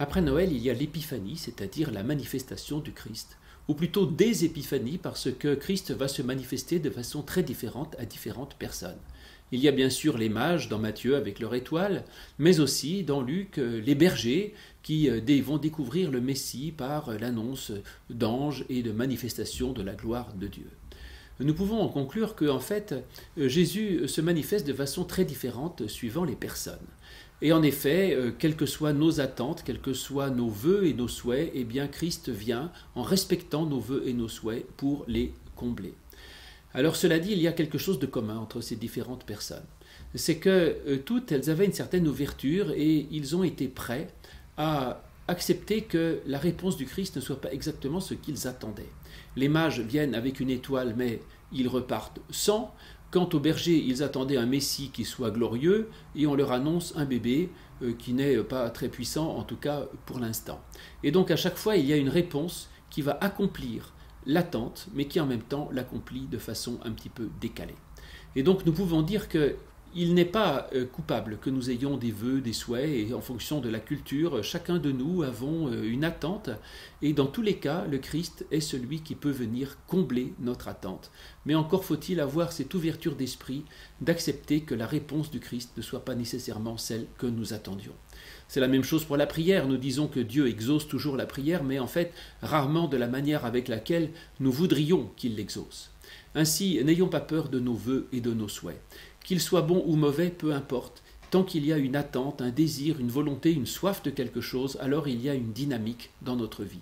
Après Noël, il y a l'épiphanie, c'est-à-dire la manifestation du Christ, ou plutôt des épiphanies parce que Christ va se manifester de façon très différente à différentes personnes. Il y a bien sûr les mages dans Matthieu avec leur étoile, mais aussi dans Luc les bergers qui vont découvrir le Messie par l'annonce d'anges et de manifestations de la gloire de Dieu. Nous pouvons en conclure que en fait, Jésus se manifeste de façon très différente suivant les personnes. Et en effet, quelles que soient nos attentes, quels que soient nos vœux et nos souhaits, eh bien Christ vient en respectant nos vœux et nos souhaits pour les combler. Alors cela dit, il y a quelque chose de commun entre ces différentes personnes. C'est que toutes, elles avaient une certaine ouverture et ils ont été prêts à accepter que la réponse du Christ ne soit pas exactement ce qu'ils attendaient. Les mages viennent avec une étoile, mais ils repartent sans. Quant aux bergers, ils attendaient un Messie qui soit glorieux, et on leur annonce un bébé qui n'est pas très puissant, en tout cas pour l'instant. Et donc à chaque fois, il y a une réponse qui va accomplir l'attente, mais qui en même temps l'accomplit de façon un petit peu décalée. Et donc nous pouvons dire qu'il n'est pas coupable que nous ayons des vœux, des souhaits, et en fonction de la culture, chacun de nous avons une attente, et dans tous les cas, le Christ est celui qui peut venir combler notre attente. Mais encore faut-il avoir cette ouverture d'esprit d'accepter que la réponse du Christ ne soit pas nécessairement celle que nous attendions. C'est la même chose pour la prière. Nous disons que Dieu exauce toujours la prière, mais en fait, rarement de la manière avec laquelle nous voudrions qu'il l'exauce. Ainsi, n'ayons pas peur de nos vœux et de nos souhaits. Qu'ils soient bons ou mauvais, peu importe. Tant qu'il y a une attente, un désir, une volonté, une soif de quelque chose, alors il y a une dynamique dans notre vie.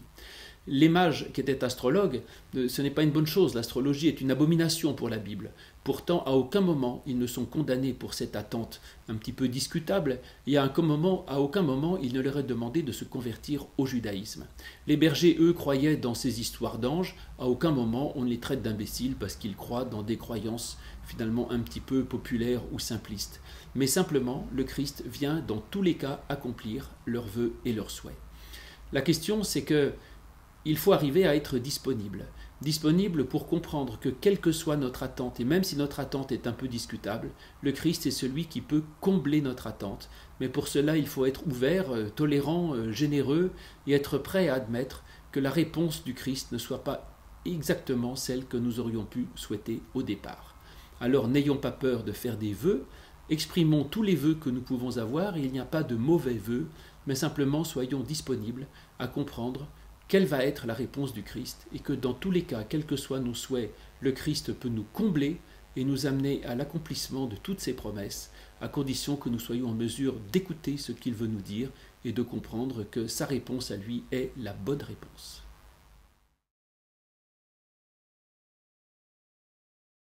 Les mages qui étaient astrologues, ce n'est pas une bonne chose. L'astrologie est une abomination pour la Bible. Pourtant, à aucun moment, ils ne sont condamnés pour cette attente un petit peu discutable, et à aucun moment, il ne leur est demandé de se convertir au judaïsme. Les bergers, eux, croyaient dans ces histoires d'anges. À aucun moment, on les traite d'imbéciles parce qu'ils croient dans des croyances finalement un petit peu populaires ou simplistes. Mais simplement, le Christ vient dans tous les cas accomplir leurs vœux et leurs souhaits. La question, c'est que il faut arriver à être disponible pour comprendre que quelle que soit notre attente, et même si notre attente est un peu discutable, le Christ est celui qui peut combler notre attente. Mais pour cela, il faut être ouvert, tolérant, généreux, et être prêt à admettre que la réponse du Christ ne soit pas exactement celle que nous aurions pu souhaiter au départ. Alors n'ayons pas peur de faire des vœux, exprimons tous les vœux que nous pouvons avoir, et il n'y a pas de mauvais vœux, mais simplement soyons disponibles à comprendre quelle va être la réponse du Christ, et que dans tous les cas, quels que soient nos souhaits, le Christ peut nous combler et nous amener à l'accomplissement de toutes ses promesses, à condition que nous soyons en mesure d'écouter ce qu'il veut nous dire et de comprendre que sa réponse à lui est la bonne réponse.